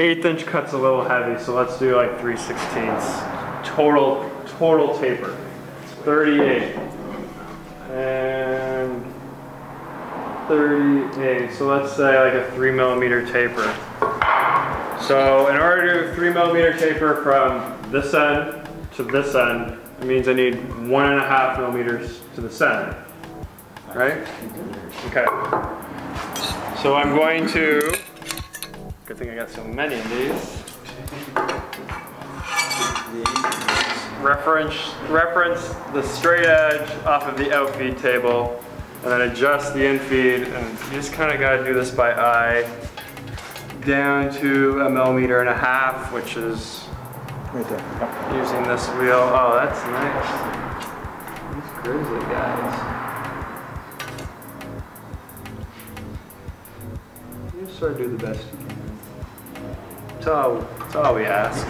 1/8 inch cut's a little heavy, so let's do like 3/16 total taper. 38 and 38. So let's say like a 3mm taper. So in order to do a 3mm taper from this end to this end, it means I need 1.5mm to the center. Right? Okay. So I'm going to, good thing I got so many of these. Reference the straight edge off of the outfeed table and then adjust the infeed, and you just kind of got to do this by eye down to 1.5 millimeters, which is right there. Using this wheel. Oh, that's nice. These grizzly guys. You just sort of do the best you can. That's all we ask.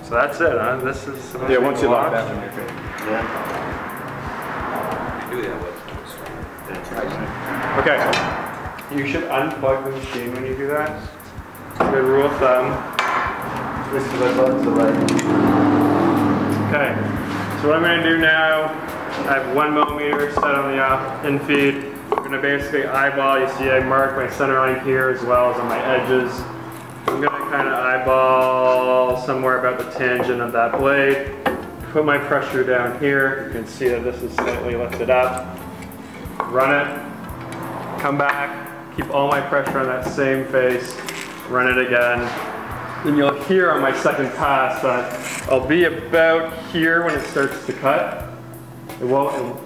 So that's it, huh? This is supposed to be once you lock that one, you're good. Yeah. You do that with. Okay. You should unplug the machine when you do that. Good rule of thumb. Okay. So what I'm going to do now, I have 1mm set on the infeed. I'm going to basically eyeball. You see I mark my center line here as well as on my edges. I'm going to kind of eyeball somewhere about the tangent of that blade. Put my pressure down here. You can see that this is slightly lifted up. Run it. Come back. Keep all my pressure on that same face. Run it again. Then you'll hear on my second pass that I'll be about here when it starts to cut. It won't.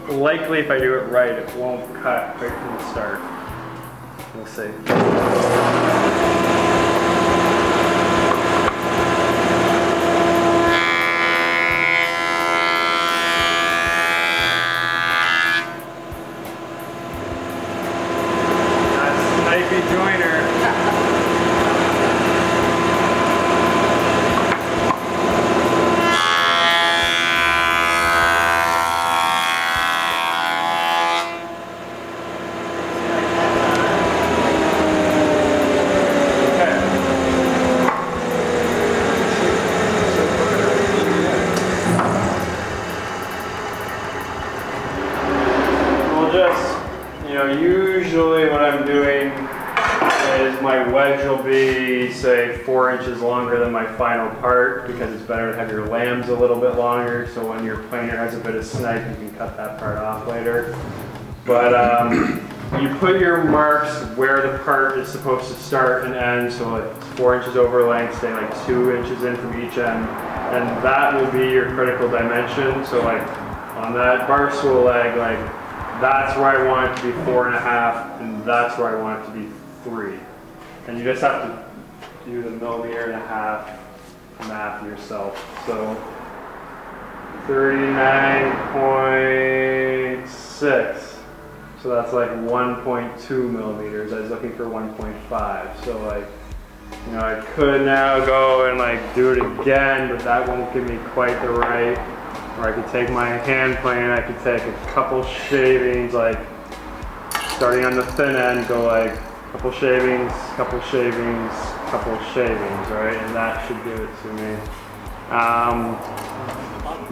Likely, if I do it right, it won't cut right from the start. We'll see. Usually what I'm doing is my wedge will be, say, 4 inches longer than my final part because it's better to have your lambs a little bit longer, so when your planer has a bit of snipe, you can cut that part off later. But you put your marks where the part is supposed to start and end, so like 4 inches over length, say like 2 inches in from each end, and that will be your critical dimension. So like on that bar stool leg, like that's where I want it to be 4.5, and that's where I want it to be 3. And you just have to do the 1.5 millimeter math yourself. So 39.6. So that's like 1.2 millimeters. I was looking for 1.5. So like, you know, I could now go and like do it again, but that won't give me quite the right. Or I could take my hand plane, I could take a couple shavings, like starting on the thin end, go like couple shavings, couple shavings, couple shavings, right? And that should do it to me.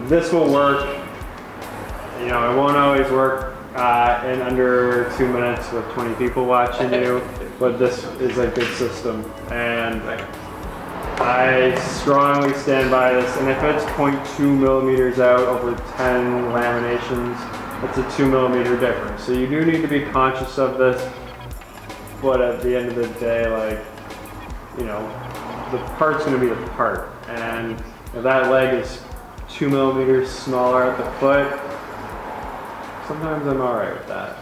This will work. You know, it won't always work in under 2 minutes with 20 people watching you, but this is a good system. And I strongly stand by this, and if it's 0.2 millimeters out over 10 laminations, it's a 2 millimeter difference. So you do need to be conscious of this, but at the end of the day, like, you know, the part's going to be the part, and if that leg is 2 millimeters smaller at the foot, sometimes I'm alright with that.